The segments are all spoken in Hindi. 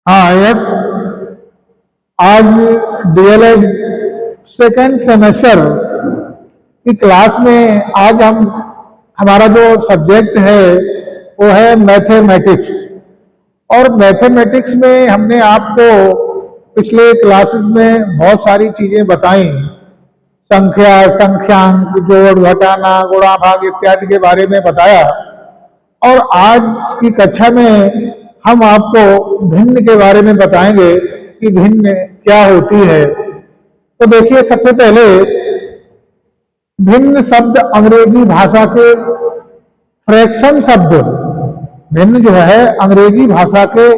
हाँ, यस। आज डीएलएड सेकेंड सेमेस्टर की क्लास में आज हम हमारा जो सब्जेक्ट है वो है मैथमेटिक्स। और मैथमेटिक्स में हमने आपको पिछले क्लासेस में बहुत सारी चीजें बताई, संख्या, संख्यांक, जोड़, घटाना, गुणा, भाग इत्यादि के बारे में बताया। और आज की कक्षा में हम आपको भिन्न के बारे में बताएंगे कि भिन्न क्या होती है। तो देखिए, सबसे पहले भिन्न शब्द अंग्रेजी भाषा के फ्रैक्शन शब्द, भिन्न जो है अंग्रेजी भाषा के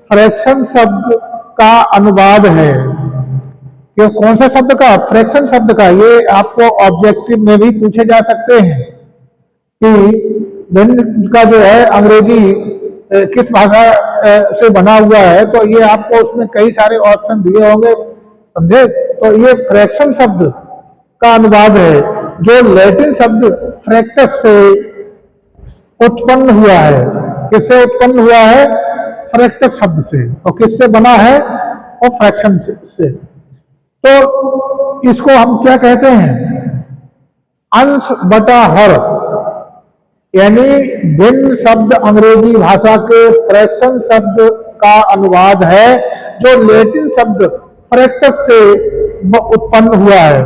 फ्रैक्शन शब्द का अनुवाद है। ये कौन सा शब्द का? फ्रैक्शन शब्द का। ये आपको ऑब्जेक्टिव में भी पूछे जा सकते हैं कि भिन्न का जो है अंग्रेजी किस भाषा से बना हुआ है। तो ये आपको उसमें कई सारे ऑप्शन दिए होंगे, समझे? तो ये फ्रैक्शन शब्द का अनुवाद है जो लैटिन शब्द फ्रैक्टस से उत्पन्न हुआ है। किससे उत्पन्न हुआ है? फ्रैक्टस शब्द से। और किससे बना है? और फ्रैक्शन से। तो इसको हम क्या कहते हैं? अंश बटा हर, यानी भिन्न शब्द अंग्रेजी भाषा के फ्रैक्शन शब्द का अनुवाद है जो लैटिन शब्द फ्रैक्टस से उत्पन्न हुआ है।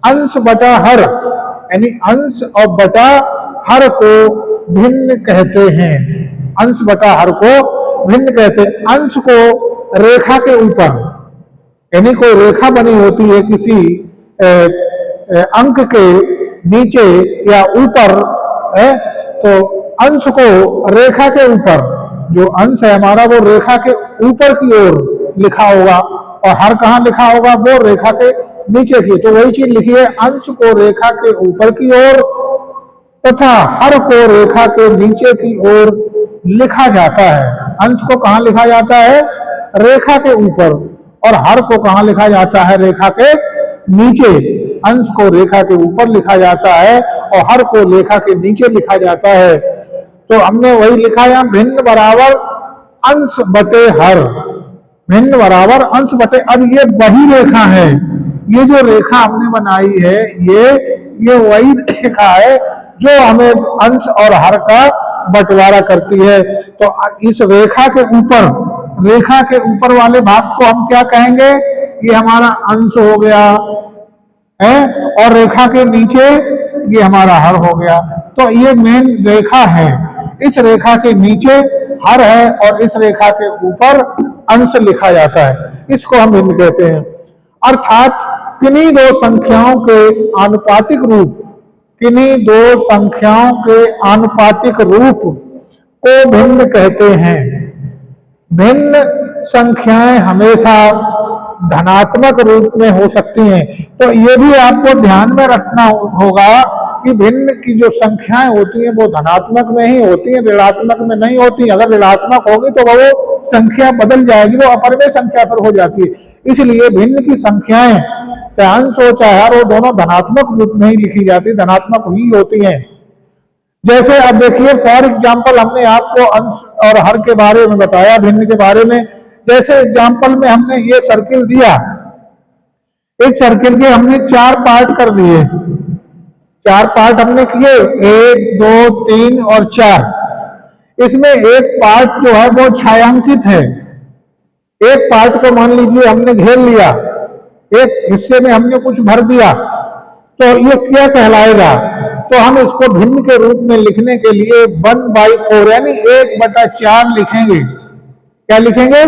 अंश बटा हर, यानी अंश और बटा हर को भिन्न कहते हैं। अंश बटा हर को भिन्न कहते हैं। अंश को रेखा के ऊपर, यानी कोई रेखा बनी होती है किसी अंक के नीचे या ऊपर है, तो अंश को रेखा के ऊपर, जो अंश है हमारा वो रेखा के ऊपर की ओर लिखा होगा, और हर कहाँ लिखा होगा? वो रेखा के नीचे की। तो वही चीज लिखिए, अंश को रेखा के ऊपर की ओर तथा हर को रेखा के नीचे की ओर लिखा जाता है। अंश को कहाँ लिखा जाता है? रेखा के ऊपर। और हर को कहाँ लिखा जाता है? रेखा के नीचे। अंश को रेखा के ऊपर लिखा जाता है और हर को रेखा के नीचे लिखा जाता है। तो हमने वही लिखा यहाँ, भिन्न बराबर अंश बटे हर। भिन्न बराबर अंश बटे। अब ये वही रेखा है, ये जो रेखा हमने बनाई है ये वही रेखा है जो हमें अंश और हर का बंटवारा करती है। तो इस रेखा के ऊपर वाले भाग को हम क्या कहेंगे? ये हमारा अंश हो गया है, और रेखा के नीचे ये हमारा हर हो गया। तो ये मेन रेखा है। इस रेखा के नीचे हर है और इस रेखा के ऊपर अंश लिखा जाता है। इसको हम भिन्न कहते हैं। अर्थात किन्हीं दो संख्याओं के आनुपातिक रूप, किन्हीं दो संख्याओं के आनुपातिक रूप को भिन्न कहते हैं। भिन्न संख्याएं हमेशा धनात्मक रूप में हो सकती हैं। तो ये भी आपको ध्यान में रखना होगा कि भिन्न की जो संख्याएं होती हैं वो धनात्मक में ही होती हैं, ऋणात्मक में नहीं होती। अगर ऋणात्मक होगी तो वो संख्या बदल जाएगी, वो अपरमेय संख्या फिर हो जाती है। इसलिए भिन्न की संख्याएं, चाहे अंश हो चाहे हर हो, दोनों धनात्मक रूप में ही लिखी जाती, धनात्मक ही होती हैं। जैसे अब देखिए, फॉर एग्जाम्पल हमने आपको अंश और हर के बारे में बताया, भिन्न के बारे में। जैसे एग्जाम्पल में हमने ये सर्किल दिया, एक सर्किल के हमने 4 पार्ट कर दिए। 4 पार्ट हमने किए, 1, 2, 3 और 4। इसमें एक पार्ट जो है वो छायांकित है। एक पार्ट को मान लीजिए हमने घेर लिया, एक हिस्से में हमने कुछ भर दिया, तो ये क्या कहलाएगा? तो हम इसको भिन्न के रूप में लिखने के लिए 1/4 यानी 1/4 लिखेंगे। क्या लिखेंगे?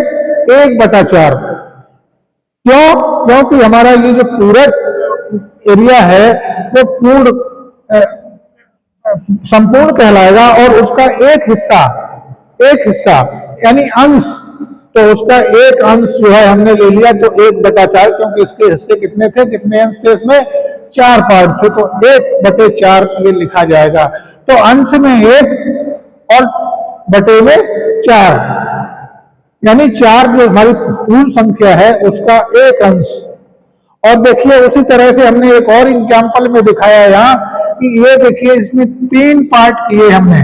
1/4। क्यों? क्योंकि हमारा ये जो पूरक एरिया है वो संपूर्ण कहलाएगा, और उसका एक हिस्सा यानी अंश, तो उसका एक अंश जो है हमने ले लिया, तो 1/4। क्योंकि इसके हिस्से कितने थे, कितने अंश थे इसमें? 4 पार्ट थे, तो 1/4 ये लिखा जाएगा। तो अंश में 1 और बटे में 4, यानी 4 जो हमारी पूर्ण संख्या है उसका एक अंश। और देखिए, उसी तरह से हमने एक और एग्जाम्पल में दिखाया यहाँ कि ये देखिए, इसमें 3 पार्ट किए हमने,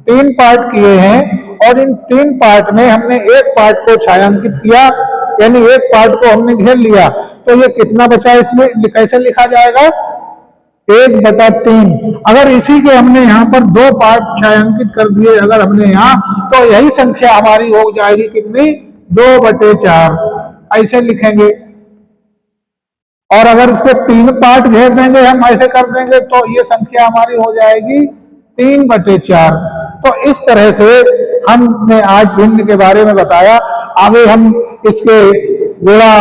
3 पार्ट किए हैं, और इन 3 पार्ट में हमने एक पार्ट को छायांकित किया, यानी एक पार्ट को हमने घेर लिया, तो ये कितना बचा, इसमें कैसे लिखा जाएगा, 1/3। अगर इसी के हमने यहाँ पर 2 पार्ट छायांकित कर दिए अगर हमने यहाँ, तो यही संख्या हमारी हो जाएगी कितनी, 2/4, ऐसे लिखेंगे। और अगर इसके 3 पार्ट घेर देंगे, हम ऐसे कर देंगे, तो ये संख्या हमारी हो जाएगी 3/4। तो इस तरह से हमने आज भिन्न के बारे में बताया। आगे हम इसके गुणा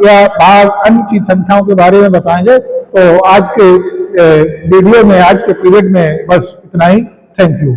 या भाग अन्य चीज संख्याओं के बारे में बताएंगे। तो आज के वीडियो में, आज के पीरियड में बस इतना ही। Thank you.